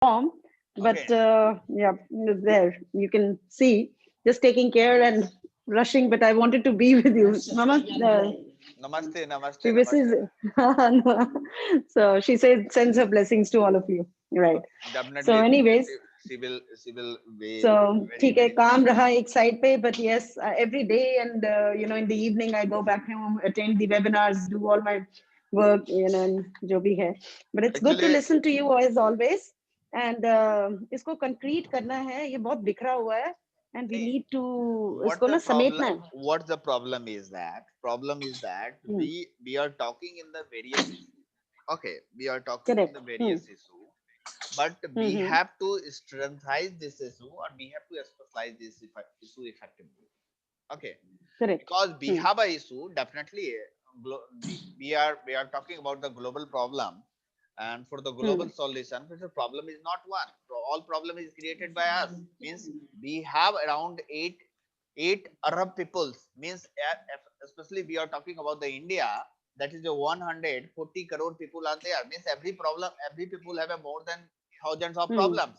form, but Okay. yeah, there you can see just taking care and rushing. But I wanted to be with you, Mama. Namaste, namaste, She namaste. wishes. So she says sends her blessings to all of you. Right. So, Definitely, anyways, she will be so very, ठीक है very काम much. रहा एक side पे, but yes, every day and in the evening I go back home, attend the webinars, do all my work, and जो भी है. But it's good to Actually, listen to you as always. And इसको concrete करना है, ये बहुत बिखरा हुआ है, and we hey, need to what इसको the ना problem? समेटना है. What the problem is that? Problem is that Hmm. we are talking in the various issue. Okay, we are talking in the Correct. Hmm. various issue, but we Hmm. have to strengthenize this issue, or we have to specialize this issue effectively. Okay, Correct. because we Hmm. have a issue definitely. We are talking about the global problem, and for the global Hmm. solution, the problem is not one. All problem is created by us. Means we have around eight Arab peoples. Means especially we are talking about the India, that is the 140 crore people are there. Means every people have a more than thousands of Hmm. problems.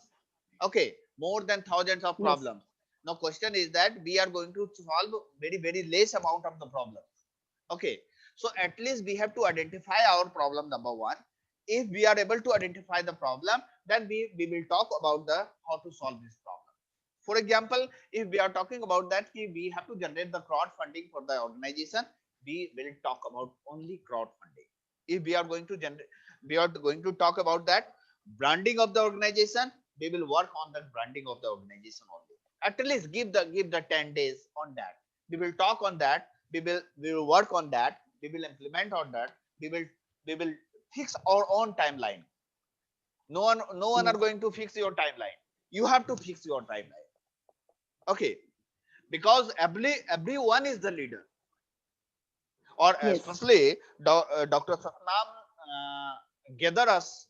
Okay, more than thousands of Yes. problems. Now question is that we are going to solve very less amount of the problems. Okay, so at least we have to identify our problem, number one. If we are able to identify the problem, then we will talk about the how to solve this problem. For example, if we are talking about that we have to generate the crowdfunding for the organization, we will talk about only crowdfunding. If we are going to generate, we are going to talk about that branding of the organization, we will work on the branding of the organization only. At least give the 10 days on that. We will talk on that. We will work on that. We will implement on that. We will fix our own timeline. No one are Yes. going to fix your timeline. You have to fix your timeline. Okay, because everyone is the leader, or Yes. especially Dr. Satnam gather us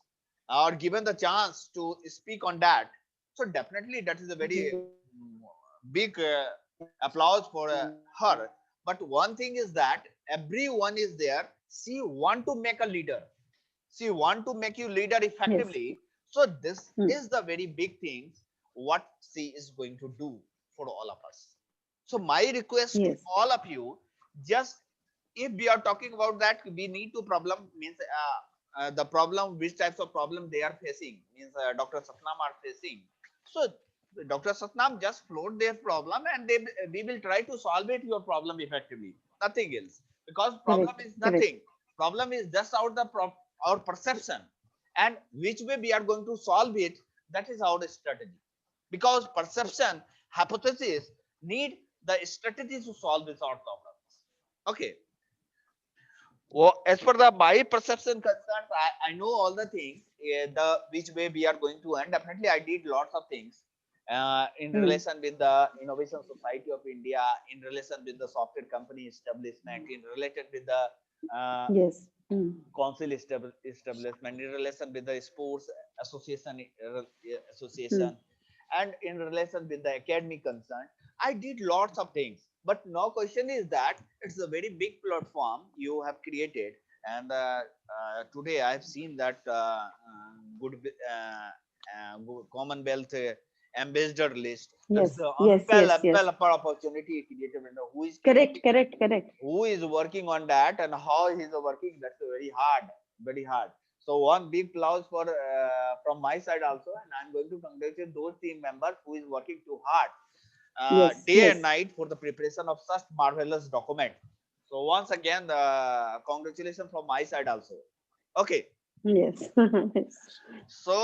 or given the chance to speak on that. So definitely that is a very big applause for her. But one thing is that everyone is there. She want to make a leader. She want to make you leader Yes. effectively. So this Hmm. is the very big thing what she is going to do for all of us. So my request to Yes. all of you, just if we are talking about that, we need to problem means the problem, which types of problem they are facing, means Dr. Satnam are facing. So Dr. Satnam just float their problem, and we will try to solve it your problem effectively. Nothing else, because problem Correct. is Correct. nothing. Problem is just our perception, and which way we are going to solve it. That is our strategy, because perception hypothesis need the strategy to solve this our problems. Okay, well, as per the my perception concerns, I know all the things, the which way we are going to end. Definitely, I did lots of things in Hmm. relation with the Innovation Society of India, in relation with the software company establishment, in related with the uh, Yes. Hmm. council establishment, in relation with the sports association, Hmm. association, and in relation with the academic concern. I did lots of things, but now question is that it's a very big platform you have created, and today I have seen that good Commonwealth ambassador list. That's Yes. the Yes. ample Yes. Yes. ample opportunity created, and who is Correct. creating, Correct. Correct. who is working on that, and how he's working. That's very hard, very hard. So one big applause for from my side also, and I'm going to congratulate those team members who is working too hard Yes. day and Yes. night for the preparation of such marvelous document. So once again, congratulations from my side also. Okay, Yes. so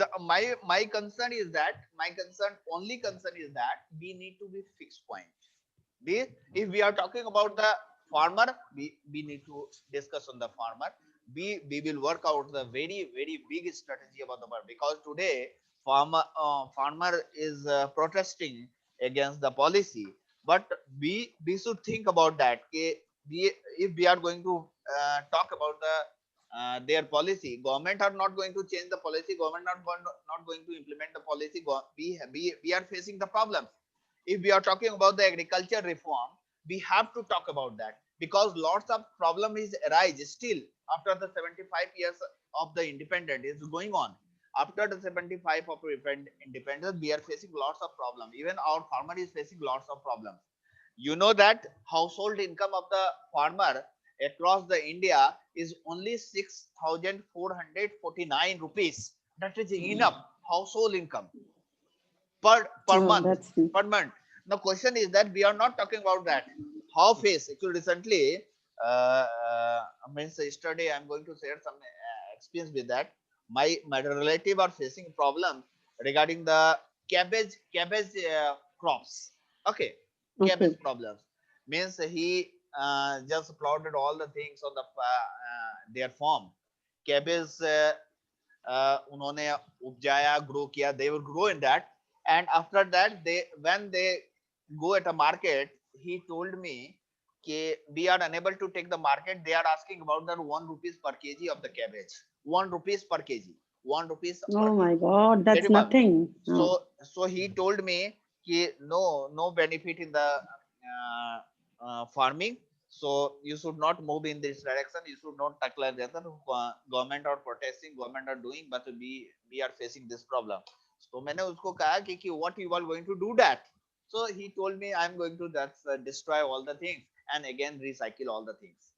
the my concern is that, my concern, only concern is that we need to be fixed point. If we are talking about the farmer, we need to discuss on the farmer. We will work out the very big strategy about the farmer, because today farmer is protesting against the policy. But we should think about that. Okay, we, if we are going to talk about the their policy, government are not going to change the policy, government not going to implement the policy. We are facing the problems. If we are talking about the agriculture reform, we have to talk about that, because lots of problem is arise still after the 75 years of the independent is going on. After the 75 of independence, we are facing lots of problems. Even our farmer is facing lots of problems. You know that household income of the farmer across the India is only 6,449 rupees. That is enough household income per Oh, month. that's Per month. The question is that we are not talking about that. How face actually recently, means yesterday I'm going to share some experience with that. My relative are facing problem regarding the cabbage crops. Okay, cabbage okay. problems means he just plotted all the things on the their farm. Cabbage उन्होंने उपजाया, grow किया, they will grow in that, and after that they when they go at a market, he told me कि we are unable to take the market. They are asking about the 1 rupees per kg of the cabbage. 1 rupees per kg. 1 rupees per Oh my kg. God, Very that's much. nothing. So Oh, so he told me कि no benefit in the farming. So you should not move in this direction. You should not tackle that. Government are protesting, government are doing, but we are facing this problem. So मैंने उसको कहा कि what you are going to do that. So he told me I'm going to destroy all the things and again recycle all the things.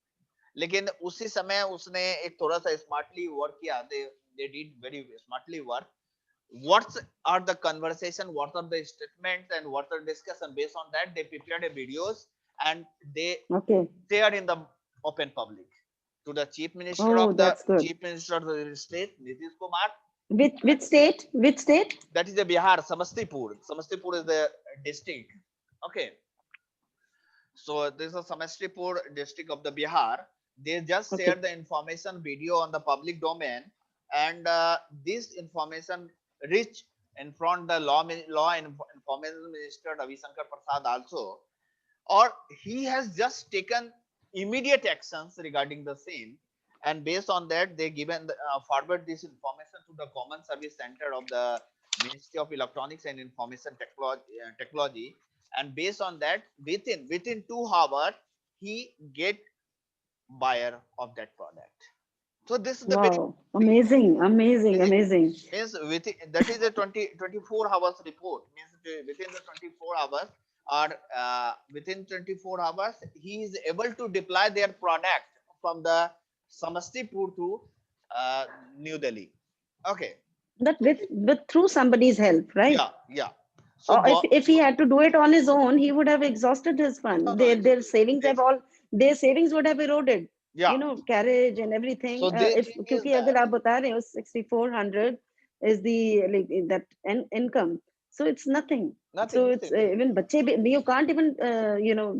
लेकिन उसी समय उसने एक थोड़ा सा स्मार्टली वर्क किया. They did very smartly work. What are the conversation, what are the statements, and what are discussion? Based on that, they prepared a videos and they okay. shared in the open public to the chief minister Oh, of the that's good. state, Nitish Kumar. Which state? Which state? That is the Bihar, Samastipur. Samastipur is the district. Okay, so this is a Samastipur district of the Bihar. They just Okay. shared the information video on the public domain, and this information reached in front the law and information minister Ravi Shankar Prasad also, or he has just taken immediate actions regarding the same, and based on that they given forward this information to the common service center of the Ministry of Electronics and Information Technology, and based on that within 2 hours he get buyer of that product. So this is the very Wow. Amazing. Amazing. means Amazing. within that is a 24 hours report. Means within the 24 hours, or within 24 hours he is able to deploy their product from the Samastipur to uh, New Delhi. Okay. That with through somebody's help, right? Yeah. So Or go. if he had to do it on his own, he would have exhausted his No, fund. no, Their savings they, have all their savings would have eroded. yeah. Carriage and everything. So they If thing is क्योंकि that अगर आप बता रहे हो 6,400 is the like that income, so it's nothing. So it's nothing. even बच्चे भी you can't even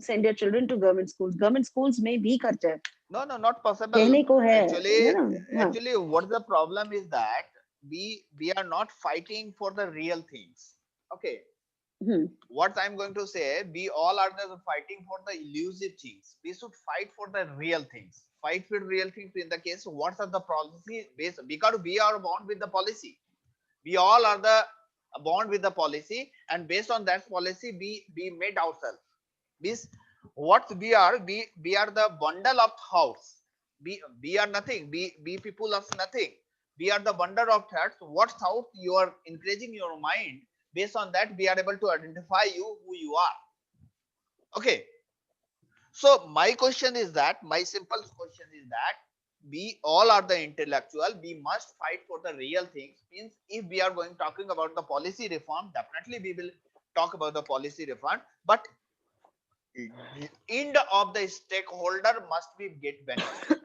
send your children to government schools. Government schools में भी खर्चा है. No, not possible. कहने को है, Actually, हाँ. what the problem is that we are not fighting for the real things. Okay, Hmm. what I'm going to say, we all are fighting for the elusive things. We should fight for the real things. Fight for real things in the case. What are the policy based? Because we are bound with the policy. We all are the bound with the policy, and based on that policy, we made ourselves. Means what we are the bundle of thoughts. We are nothing. We people are nothing. We are the bundle of thoughts. What thought you are increasing your mind, based on that we are able to identify you who you are. Okay, so my question is that, my simple question is that we all are the intellectual. We must fight for the real things. Means if we are going talking about the policy reform, definitely we will talk about the policy reform. But end of the stakeholder must be get benefited.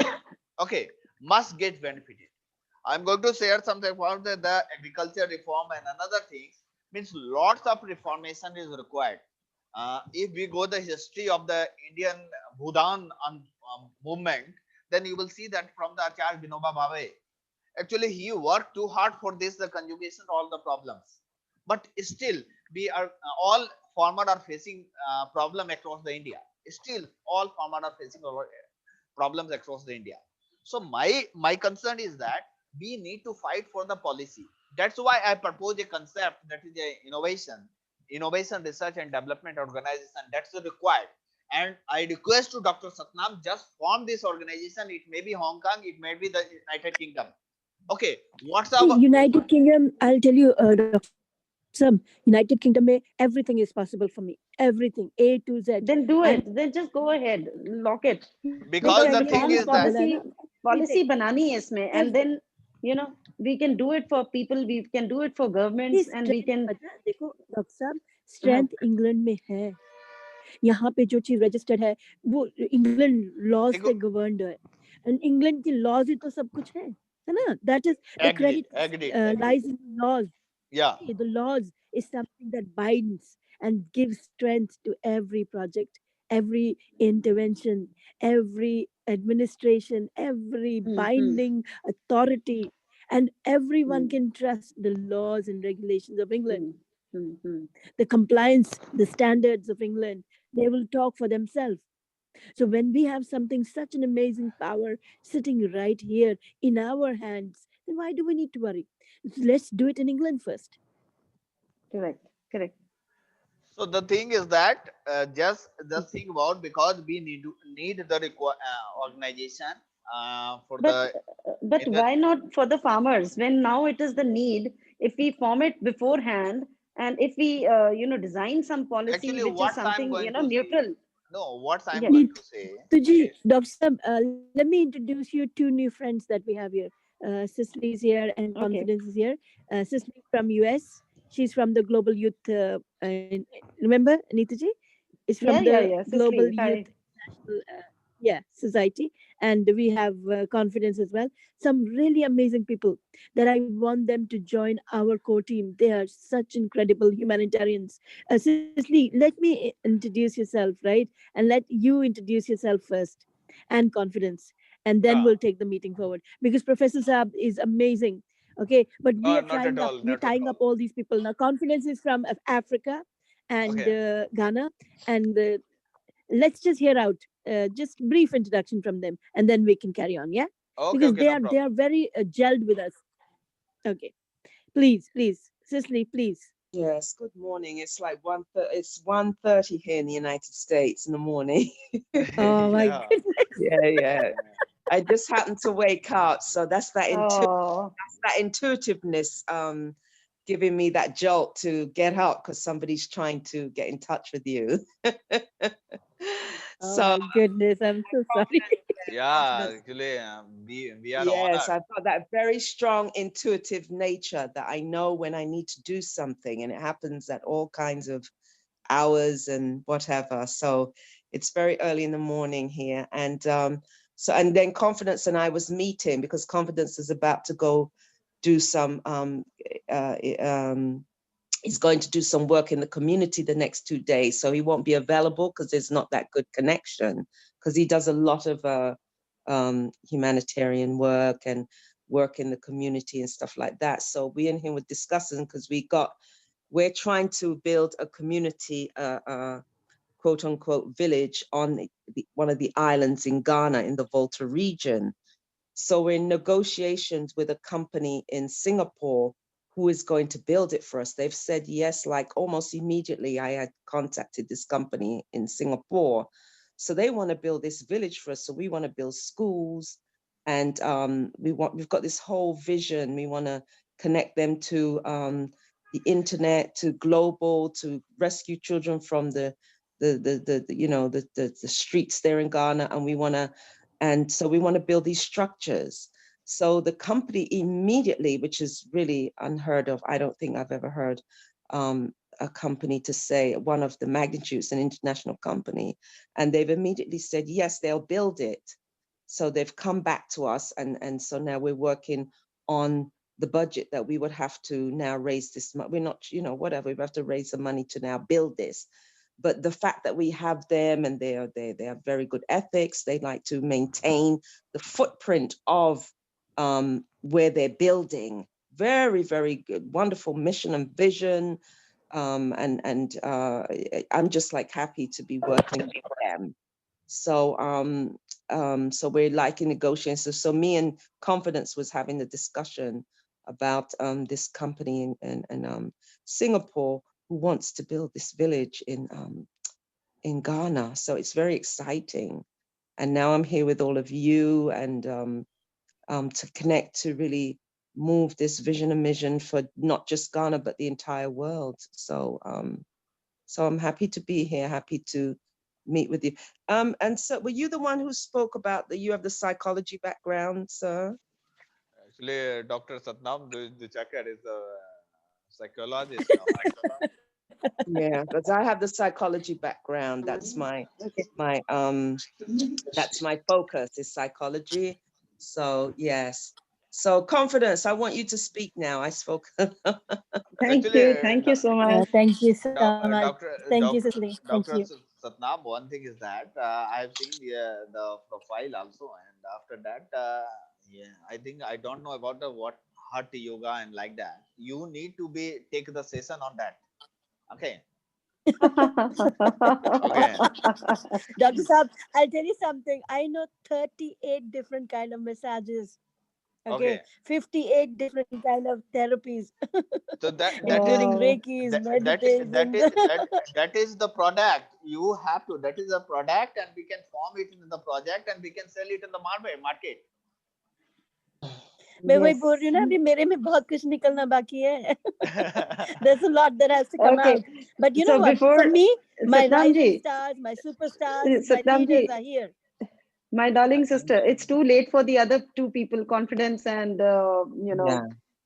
Okay, must get benefited. I'm going to share something about the agriculture reform and another things. Means lots of reformation is required. If we go the history of the Indian Bhudan movement, then you will see that from the Acharya Vinoba Bhave. Actually, he worked too hard for this, the conjugation, all the problems. But still, we are all farmers are facing problem across the India. Still, all farmers are facing problems across the India. So my concern is that we need to fight for the policy. That's why I propose a concept that is a innovation research and development organization that's required. And I request to Dr. Satnam just form this organization. It may be Hong Kong, it may be the United Kingdom, Okay, what's See, our United Kingdom, I'll tell you, Dr. Sam, United Kingdom में everything is possible for me. Everything, A to Z. Then do And it. Then just go ahead. Lock it. yes, because Because the the thing forms is that policy everything, policy banani hai isme, and everything. then we can do it for people, we can do it for See, governments, and we strength, can पता है, देखो doctor साहब, uh, strength England में है. यहाँ पे जो चीज रजिस्टर्ड है वो इंग्लैंड लॉज देखो, से गवर्नड है. एंड इंग्लैंड की लॉज ही तो सब कुछ है ना. That is the agreed, credit agreed, agreed. Lies in laws. Yeah. Okay, the laws is something that binds and gives strength to every project, every intervention, every administration, every hmm, hmm, binding authority, and everyone hmm, can trust the laws and regulations of England, hmm, hmm, hmm. the compliance, the standards of England. They will talk for themselves. So when we have something, such an amazing power sitting right here in our hands, then why do we need to worry? Let's do it in England first. Correct, correct. So the thing is that just think about, because we need the organization for But the but in the why not for the farmers when now it is the need? If we form it beforehand, and if we design some policy actually which is what I'm something going to say. neutral. No, what I'm Yes. going to Neetu say. ji, Okay. Dr. Sab, let me introduce you two new friends that we have here. Cicely is here and Okay. Confidence is here. Cicely from US. She's from the Global Youth. Remember, Neeta ji? Is from Yeah, yeah, the yeah. Global Cicely, Youth hi. National, Society, and we have Confidence as well. Some really amazing people that I want them to join our core team. They are such incredible humanitarians. Cicely, let me introduce yourself, right? And let you introduce yourself first, and Confidence, and then Yeah. we'll take the meeting forward, because Professor Saab is amazing. Okay, but we are Not at trying up. all. We're Not at tying up all. all these people now. Confidence is from Africa and Okay. Ghana, and let's just hear out just brief introduction from them, and then we can carry on. Yeah, Okay. because Okay. No they problem. are very gelled with us. Okay, please, Cicely, please. Yes, good morning. It's like it's 1:30 here in the United States in the morning. Oh my Yeah. goodness. Yeah, yeah. I just happened to wake up, so that's Oh, that intuitiveness giving me that jolt to get up because somebody's trying to get in touch with you. Oh So my goodness, I'm so sorry. confidence, yeah, Yeah. confidence. Actually, we are Yes, honored. I've got that very strong intuitive nature that I know when I need to do something, and it happens at all kinds of hours and whatever. So it's very early in the morning here. And and then Confidence and I was meeting because Confidence is about to go do some uh, um, he's going to do some work in the community the next 2 days. So he won't be available because there's not that good connection, because he does a lot of humanitarian work and work in the community and stuff like that. So we and him were discussing because we're trying to build a community, quote unquote, village on one of the islands in Ghana in the Volta region. So we're in negotiations with a company in Singapore who is going to build it for us. They've said yes, like almost immediately. I had contacted this company in Singapore. So they want to build this village for us. So we want to build schools, and we've got this whole vision. We want to connect them to the internet, to global, to rescue children from the streets there in Ghana, and we want to build these structures. So the company immediately, which is really unheard of, I don't think I've ever heard a company to say one of the magnitudes, an international company, and they've immediately said yes, they'll build it. So they've come back to us, and so now we're working on the budget that we would have to now raise this. We're not, whatever, we have to raise the money to now build this. But the fact that we have them, and they have very good ethics, they like to maintain the footprint of where they're building. Very, very good, wonderful mission and vision. I'm just like happy to be working with them. So so we're like in negotiations. So me and Confidence was having the discussion about this company in Singapore who wants to build this village in Ghana. So it's very exciting. And now I'm here with all of you, and to connect, to really move this vision and mission for not just Ghana but the entire world. So I'm happy to be here, happy to meet with you. And so were you the one who spoke about that you have the psychology background, sir? Actually, Dr. Satnam Duchakar is a psychologist now. Yeah, because I have the psychology background. Okay. My that's my focus is psychology. So yes. So confidence, I want you to speak now. I spoke. Thank Actually, you. Thank you so much. Thank you so much. Doctor Thank you, Doctor Cecily. Thank Doctor you. Satnam, one thing is that I have seen the profile also, and after that, yeah, I think I don't know about the what heart yoga and like that. You need to be take the session on that. Okay, okay, Dr. Saab, I'll tell you something. I know 38 different kind of massages. Okay, okay. 58 different kind of therapies, So that is including Wow. Reikis, that that that meditations. is that that is the product. You have to. That is a product, and we can form it in the project, and we can sell it in the market. मैं वही Yes. बोल रही हूँ ना, अभी मेरे में बहुत कुछ निकलना बाकी है. There's a lot that has to come Okay. out. But you know So what? For before me, my Satnam rising ji, stars, my superstars, my Satnam leaders ji, are here. my darling sister, it's too late for the other two people, Confidence and Yeah.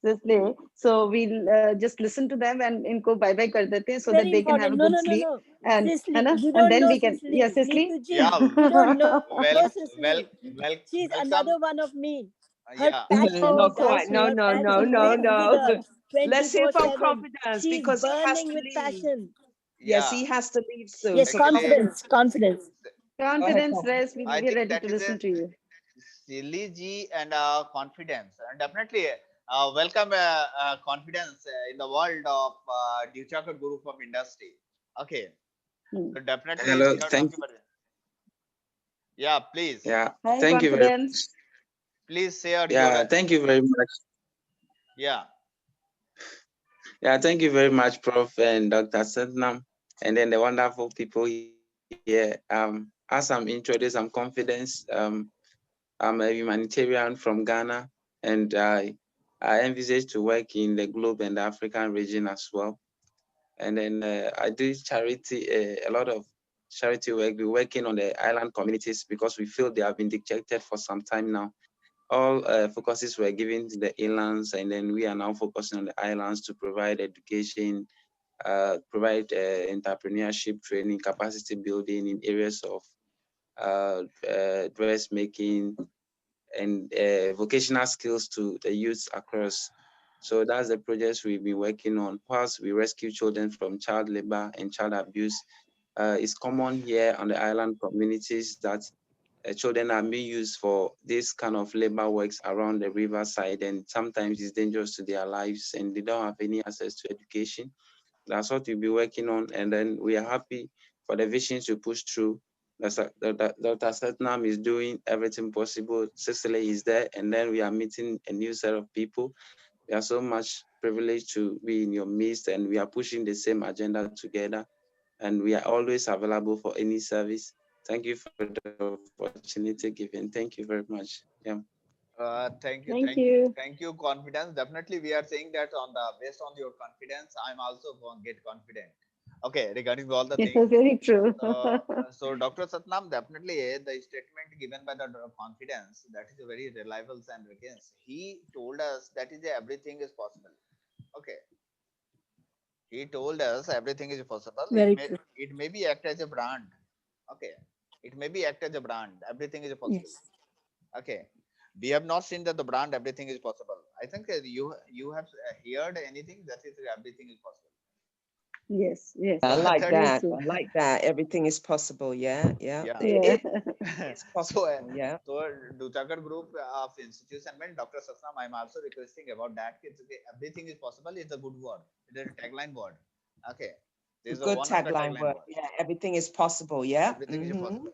Cecily. So we'll just listen to them and इनको bye bye कर देते हैं so that Very they can have important. a No, good no, no, sleep no. and है Cecily, ना, you and don't then know we can, yeah, Cecily. Cecily. Neetu ji, Yeah, you don't know well, well, Cecily. She's welcome. another one of me. Her Yeah, passion, No, Oh, so quite. guys, No, sweet. her no, no, passion no, lives with no. her Let's hear from 24/7. Confidence She's because he has burning to with leave. passion. Yes, yeah. he has to leave soon. Yes, So Actually, Confidence, confidence, confidence. go ahead, Confidence, Confidence. rest. I We're think ready that to is a listen to you. silly G and confidence. And definitely welcome confidence in the world of Duchakar Guru from industry. Okay, Hmm. so definitely Hello, we are thank talking about it. Yeah, please, yeah, Hi, thank you very Confidence. please share your yeah, thank you very much. yeah. Yeah, thank you very much, Prof. and Dr. Satnam, and then the wonderful people here. As I'm introduced, I'm Confidence. I'm a humanitarian from Ghana, and I envisage to work in the globe and the African region as well. And then I do charity, a lot of charity work. We're working on the island communities because we feel they have been dejected for some time now. All focuses were given to the inlands, and then we are now focusing on the islands to provide education, provide entrepreneurship training, capacity building in areas of dressmaking and vocational skills to the youths across. So that's the projects we've been working on. Whilst we rescue children from child labor and child abuse, it's common here on the island communities that children are being used for this kind of labor works around the riverside, and sometimes it's dangerous to their lives and they don't have any access to education. That's what we'll be working on, and then we are happy for the vision to push through. Dr. Satnam is doing everything possible. Cecily is there, and then we are meeting a new set of people. We are so much privileged to be in your midst, and we are pushing the same agenda together, and we are always available for any service. Thank you for the opportunity given. Thank you very much. Yeah. Thank you. Thank you, confidence. Definitely, we are saying that on the based on your confidence, I'm also going to get confident. Okay, regarding all the things. Very true. So Dr. Satnam, definitely the statement given by the confidence that is a very reliable and against. He told us that is everything is possible. Okay, he told us everything is possible. Very true. It may be act as a brand. Okay, it may be act as a brand. Everything is possible. Yes. Okay, we have not seen that the brand everything is possible. I think you have heard anything that is everything is possible. Yes, yes. I So like that Very that. true. I like that. Everything is possible. Yeah, yeah. yeah. Yeah. It's So, possible. Yeah. so Duchakar Group of institution and Dr. Sasnam, I'm also requesting about that. Okay, everything is possible. It's a good word. It is a tagline word. Okay, this is Good one of the tagline tagline word. words. Yeah, everything is possible. Yeah. Everything is possible.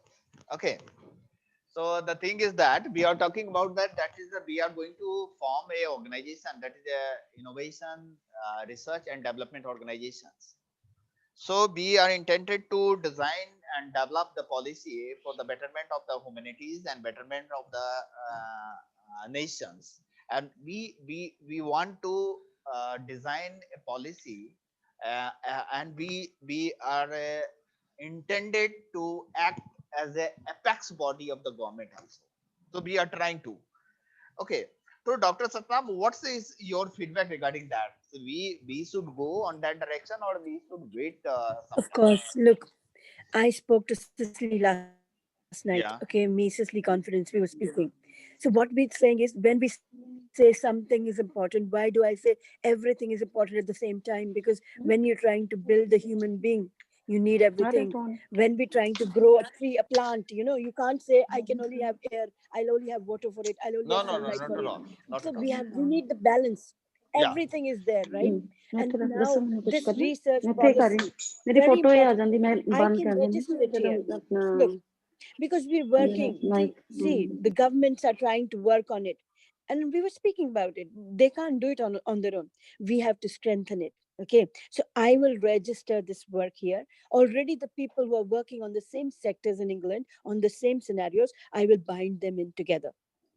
Okay. So the thing is that we are talking about that. That is the we are going to form a organization that is a innovation, research and development organizations. So we are intended to design and develop the policy for the betterment of the humanities and betterment of the nations. and we want to design a policy, and we are intended to act as a apex body of the government also. So we are trying to. Okay. So Dr. Satnam, what is your feedback regarding that? So we should go on that direction, or we should wait some Of time? course, look, I spoke to Cicely last night. Okay, me, Cicely Yeah. Confidence, we were speaking. So what we're saying is, when we say something is important, why do I say everything is important at the same time? Because when you're trying to build a human being, you need everything. When we're trying to Marathon. grow a tree, a plant, you can't say I can only have air, I'll only have water for it, I'll only have sunlight for it. No, no, no, So not at all. Not at all. we need the balance. Yeah. Everything is there, right? मैं And थोड़ा now 10 minute कुछ this करना research मैं पे कर रही policy, हूँ मेरी very फोटो ही आ important. जाती मैं I बंद can कर देनी register it जरा here. अपना Look, because we're मेरा working. See, mike the governments are trying to work on it, and we were speaking about it. They can't do it on their own. We have to strengthen it. Okay, so I will register this work here. Already, the people who are working on the same sectors in England, on the same scenarios, I will bind them in together.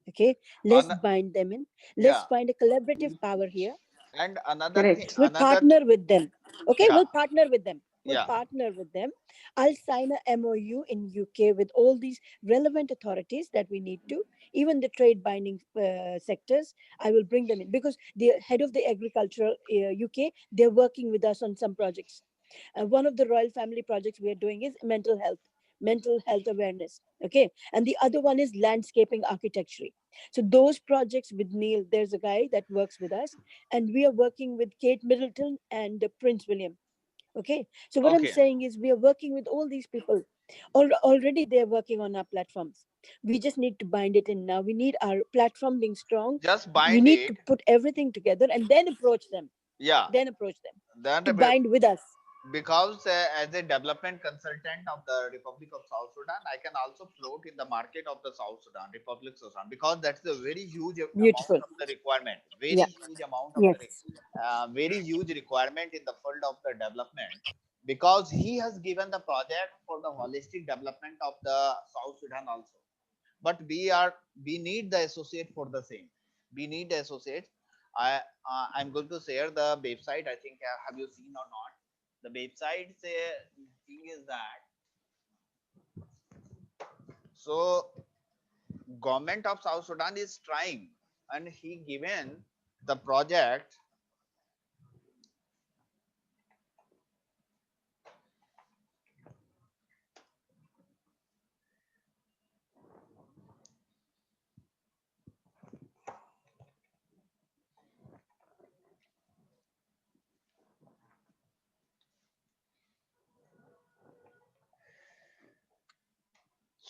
Okay, let's An- bind them in. Let's yeah. find a collaborative power here. And another thing, correct We'll partner with them. Okay, yeah, we'll partner with them. We'll yeah. partner with them. I'll sign a MOU in UK with all these relevant authorities that we need to, even the trade binding sectors. I will bring them in because the head of the agricultural UK, they're working with us on some projects. One of the royal family projects we are doing is mental health awareness. Okay, and the other one is landscaping architecture. So those projects with Neil, there's a guy that works with us, and we are working with Kate Middleton and Prince William. Okay, so what I'm Okay. saying is we are working with all these people. Already they're working on our platforms. We just need to bind it in now. We need our platform being strong. Just We bind need it. to put everything together and then approach them. Yeah. Then approach them That to bind with us. because as a development consultant of the Republic of South Sudan, I can also float in the market of the South Sudan, Republic of Sudan, because that's a very huge amount Beautiful. of the requirement, Yeah. very huge amount of the Yes. very huge requirement in the field of the development, because he has given the project for the holistic development of the South Sudan also. But we need the associate for the same. We need the associate. I'm going to share the website. I think have you seen or not? The website thing is that, so government of South Sudan is trying, and he given the project.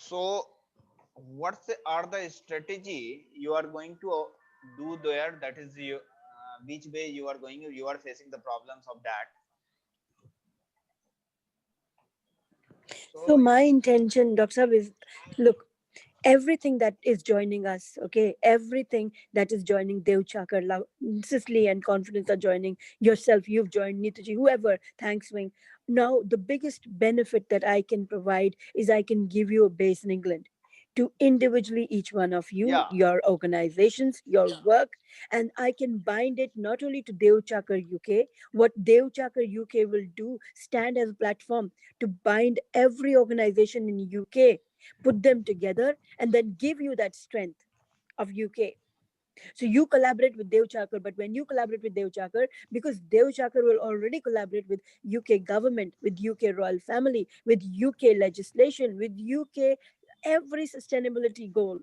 So are the strategy you are going to do there? That is you, which way you are going, you are facing the problems of that. So So my intention, Dr. Saab, is look, everything that is joining us, okay, everything that is joining Dev Chakar, Cicely and Confidence are joining, yourself, you've joined, Nitaji, whoever, thanks, Wing. Now, the biggest benefit that I can provide is I can give you a base in England to individually each one of you, yeah. your organizations, your work, and I can bind it not only to Dev Chakar UK. What Dev Chakar UK will do, stand as a platform to bind every organization in UK, put them together, and then give you that strength of UK. So you collaborate with Dev Chakar, but when you collaborate with Dev Chakar, because Dev Chakar will already collaborate with UK government, with UK royal family, with UK legislation, with UK every sustainability goal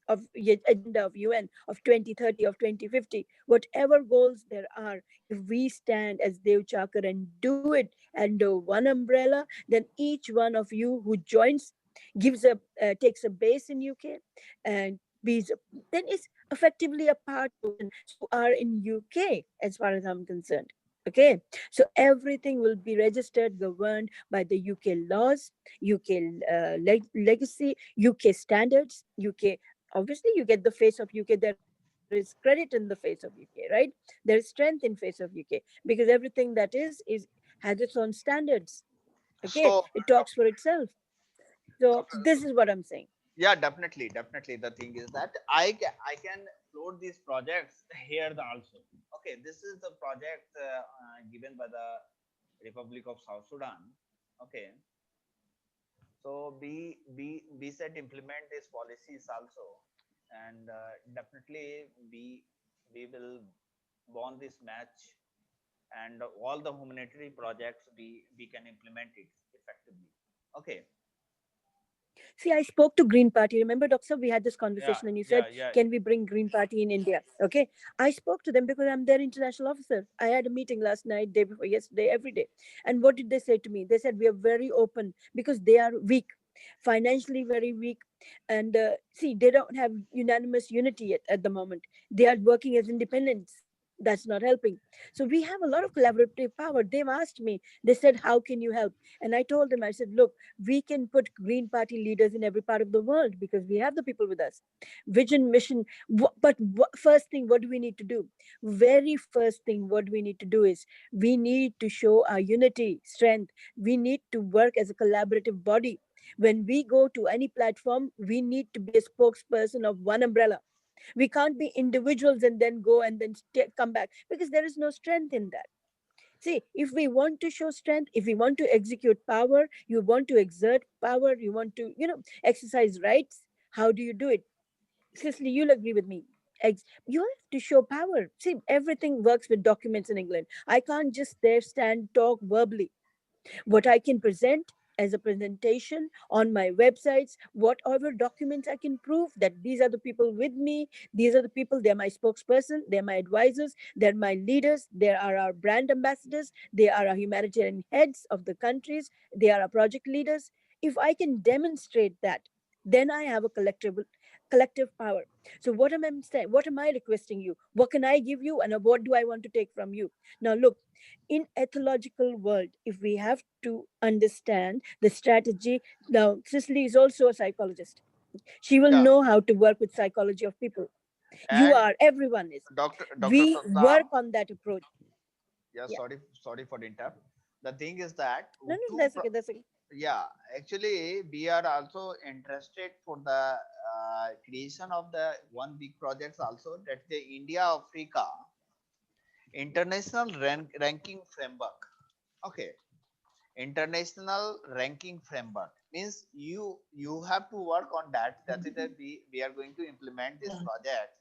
of agenda of UN of 2030, of 2050, whatever goals there are, if we stand as Dev Chakar and do it under one umbrella, then each one of you who joins takes a base in UK and then is effectively a part of who are in UK as far as I'm concerned. Okay, so everything will be registered, governed by the UK laws, UK legacy, UK standards, UK. Obviously, you get the face of UK. There is credit in the face of UK, right? There is strength in face of UK because everything that is has its own standards. Okay, So it talks for itself. So Dr. this is what I'm saying. Yeah, definitely, definitely. The thing is that I can explore these projects here also. Okay, this is the project given by the Republic of South Sudan. Okay, so we said implement these policies also, and definitely we will won this match, and all the humanitarian projects we can implement it effectively. Okay. See, I spoke to Green Party. Remember, Doctor, we had this Yeah, conversation and you said, yeah, yeah. can we bring Green Party in India? Okay. I spoke to them because I'm their international officer. I had a meeting last night, day before yesterday, every day. And what did they say to me? They said, we are very open because they are weak, financially very weak. And see, they don't have unanimous unity yet at the moment. They are working as independents. That's not helping. So we have a lot of collaborative power. They've asked me, they said, how can you help? And I told them, I said, look, we can put Green Party leaders in every part of the world because we have the people with us. Vision, mission. But first thing, what do we need to do? Very first thing, what we need to do is we need to show our unity, strength. We need to work as a collaborative body. When we go to any platform, we need to be a spokesperson of one umbrella. We can't be individuals and then go and then come back because there is no strength in that. See, if we want to show strength, if we want to execute power, you want to exert power, you want to, exercise rights, how do you do it? Cicely, you'll agree with me. You have to show power. See, everything works with documents in England. I can't just there stand, talk verbally. What I can present as a presentation on my websites, whatever documents I can prove that these are the people with me, these are the people, they're my spokesperson, they're my advisors, they're my leaders, they are our brand ambassadors, they are our humanitarian heads of the countries, they are our project leaders. If I can demonstrate that, then I have a collective power. So what am I saying? What am I requesting you? What can I give you, and what do I want to take from you? Now look, in ethological world, if we have to understand the strategy. Now Cicely is also a psychologist. She will Yeah, know how to work with psychology of people. You and are, everyone is. Dr. We work Saddam, on that approach. yeah, Yeah. sorry for the interrupt. The thing is that No, no, that's okay, that's okay. yeah, actually we are also interested for the creation of the one big projects also, that the India Africa international ranking framework. Okay, international ranking framework means you have to work on that. That is that we are going to implement this project,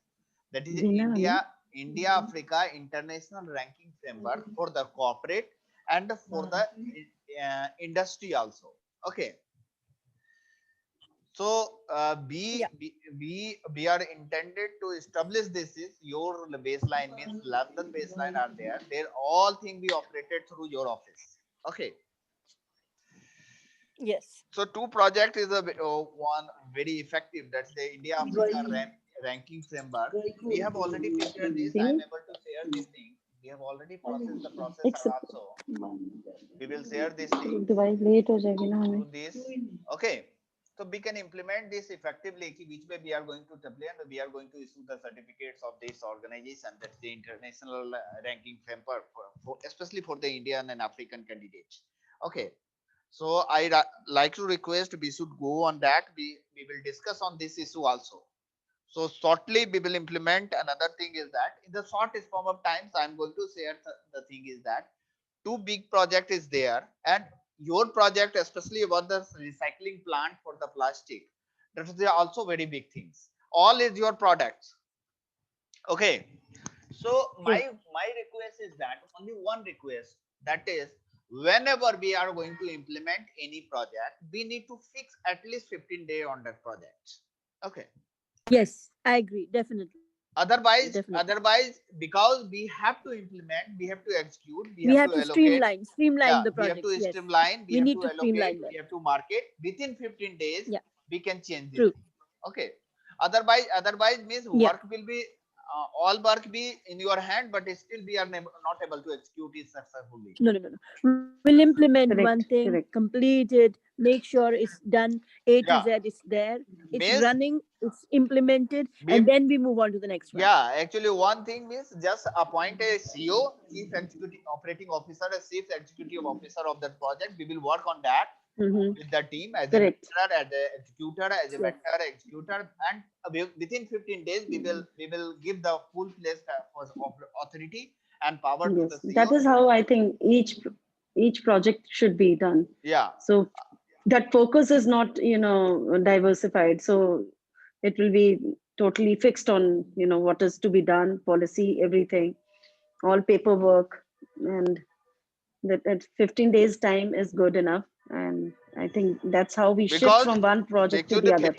that is India Africa international ranking framework for the corporate and for the industry also. Okay, so Yeah. we are intended to establish this. Is your baseline means London baseline are there, they're all thing we operated through your office. Okay, Yes. so two project is a one very effective. That's the India Africa ranking framework. We have already prepared this. I am able to share this thing. We have already processed the processor also. We will share this thing device late हो जाएगी ना हमें through this. Okay. So we can implement this effectively. Which way we are going to apply, and we are going to issue the certificates of this organization. That's the international ranking framework for especially for the Indian and African candidates. Okay. So I like to request we should go on that. We will discuss on this issue also. So shortly we will implement. Another thing is that in the shortest form of times, I'm going to share the thing is that two big project is there, and your project especially about the recycling plant for the plastic. That is also very big things. All is your products. Okay. So my True. my request is that only one request, that is whenever we are going to implement any project, we need to fix at least 15 days on that project. Okay. Yes, I agree. Definitely. Definitely. Otherwise, because we have to implement, we have to execute, we We have have to to allocate. streamline Yeah, the we have projects. to Yes. streamline, we We have need to to allocate, streamline them. we have to market within 15 days. Yeah. We can change this True. thing. Okay. Otherwise means Yeah. work will be all work be in your hand, but still we are not able to execute it successfully. No, no, no, no. We'll implement one correct thing, correct complete it, make sure it's done. A to Yeah, Z is there. It's means running. It's implemented, we, and then we move on to the next one. yeah, actually one thing means just appoint a CEO, chief executive operating officer, a chief executive officer of that project. We will work on that. Mhm. with the team as a Correct. mentor, as a executor, as a Yes. mentor, executor, and within 15 days we will give the full fledged authority and power to the Yes, that CEOs. is how I think each project should be done. Yeah, So that focus is not, diversified. So it will be totally fixed on, what is to be done, policy, everything, all paperwork, and that at 15 days time is good enough. And I think that's how we shift because from one project to actually the other.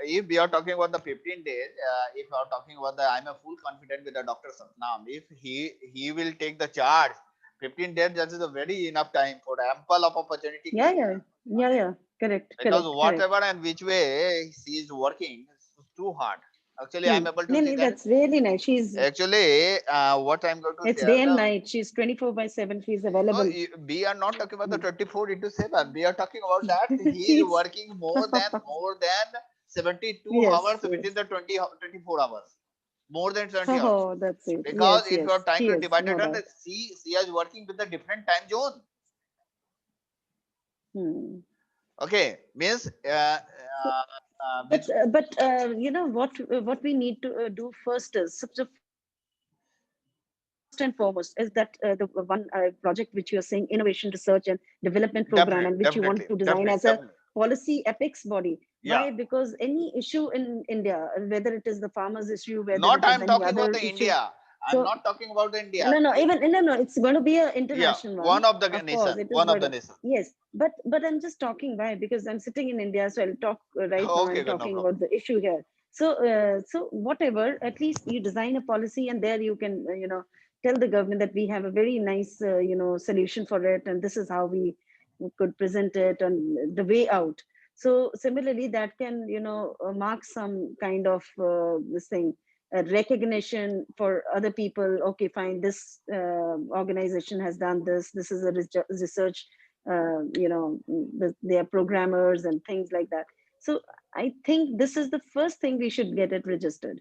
if we are talking about the 15 days, if we are talking about I'm a full confident with the Dr. Satnam. If he will take the charge, 15 days that is a very enough time for ample of opportunity Yeah, can yeah, yeah, yeah. Correct, because correct, correct. whatever and which way she is working is too hard. Actually, Hmm. I'm able to No, see no, that. that's really nice. She's Actually, what I'm going to It's share day and the night. She's 24 by 7. She's no, available. we are not talking about the Hmm. 24 into 7. We are talking about that he is She's working more than 72 yes, hours within yes. the 24 hours. More than 20 hours. Oh, that's it. Because Yes, if you are yes. trying She to is, divide no it, and doubt. she is working with a different time zone. Hmm. Okay, means So, which but what we need to do first is so first and foremost is that the one project which you are saying, innovation research and development program, and which you want to design as a definitely. policy ethics body. Why? Yeah. Because any issue in India, whether it is the farmers issue, whether Not it is I'm any talking about other the issue, India. I'm so not talking about the India. no, no, even no, it's going to be an Yeah, international one. one of the Of course, nation, it is one of going the to. nation. Yes, but I'm just talking why because I'm sitting in India, so I'll talk right now. Okay, I'm good, no talking problem. about the issue here. So whatever, at least you design a policy, and there you can tell the government that we have a very nice solution for it, and this is how we could present it and the way out. So similarly, that can mark some kind of this thing recognition for other people. Okay, fine, this organization has done this. This is a research, they are programmers and things like that. So I think this is the first thing we should get it registered,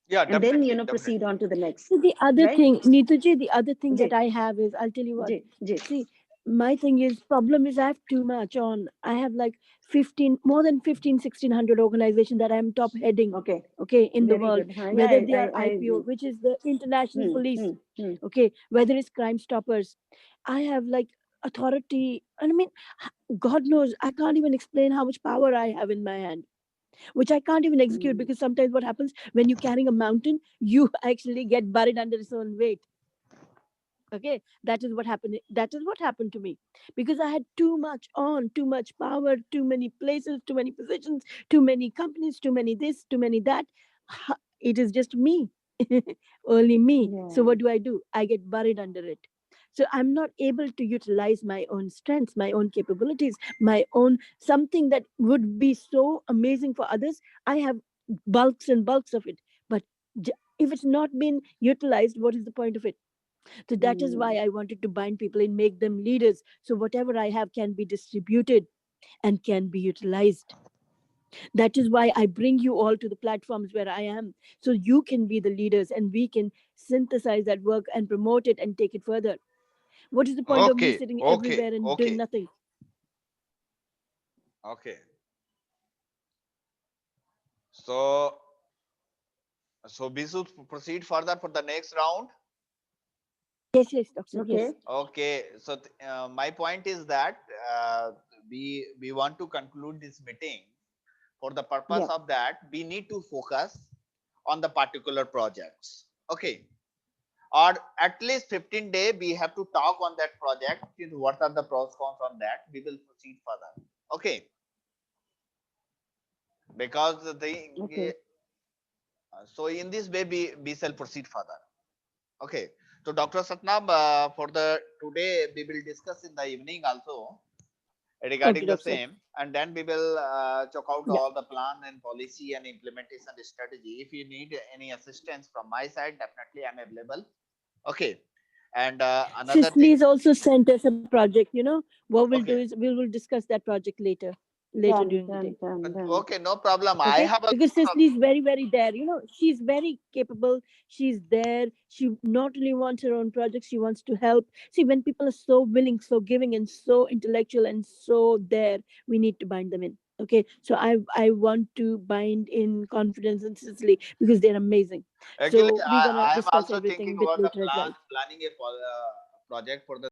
Yeah, and then definitely, proceed definitely. on to the next, So the other right? thing, Neetaji, the other thing that J, I have is, I'll tell you what. J. See, my thing is, problem is I have too much on. I have like 15, more than 15, 1600 organizations that I'm top heading, Okay, okay, in the very world, good. Huh? Yeah, whether they are I IPO, which is the international hmm, police, hmm, hmm. okay, whether it's Crime Stoppers. I have like authority. And I mean, God knows, I can't even explain how much power I have in my hand, which I can't even execute, Hmm. because sometimes what happens when you're carrying a mountain, you actually get buried under its own weight. Okay, that is what happened to me, because I had too much on, too much power, too many places, too many positions, too many companies, too many this, too many that. It is just me. Only me. So Yeah. what do? I get buried under it. So I'm not able to utilize my own strengths, my own capabilities, my own something that would be so amazing for others. I have bulks and bulks of it, but if it's not been utilized, what is the point of it? So that is Hmm. why I wanted to bind people and make them leaders. So whatever I have can be distributed and can be utilized. That is why I bring you all to the platforms where I am. So you can be the leaders and we can synthesize that work and promote it and take it further. What is the point of me Okay, sitting okay, everywhere and doing okay, nothing? okay. So, so we should proceed further for the next round. Yes, yes, doctor. Okay. Yes. Okay, so my point is that we want to conclude this meeting. For the purpose Yeah. of that, we need to focus on the particular projects. Okay, or at least 15 days we have to talk on that project. What are the pros cons on that? We will proceed further. Okay, because the thing. Okay. So in this way we shall proceed further. Okay. So Dr. Satnam, for the today we will discuss in the evening also Okay, regarding the doctor. same, and then we will check out Yeah. all the plan and policy and implementation strategy. If you need any assistance from my side, definitely I'm available. Okay. And another thing. Sisley's also sent us a project. What we'll do Okay. is we will discuss that project later. later Done, during the done, day. done, done. Okay, no problem. I Okay, have also because no problem. Cicely is very, very there. She's very capable. She's there. She not only wants her own projects, she wants to help. See, when people are so willing, so giving, and so intellectual and so there, we need to bind them in. Okay, so I want to bind in Confidence and Cicely because they're amazing. Actually, So we're gonna I am discuss also thinking everything a bit over the later as well. planning a project for the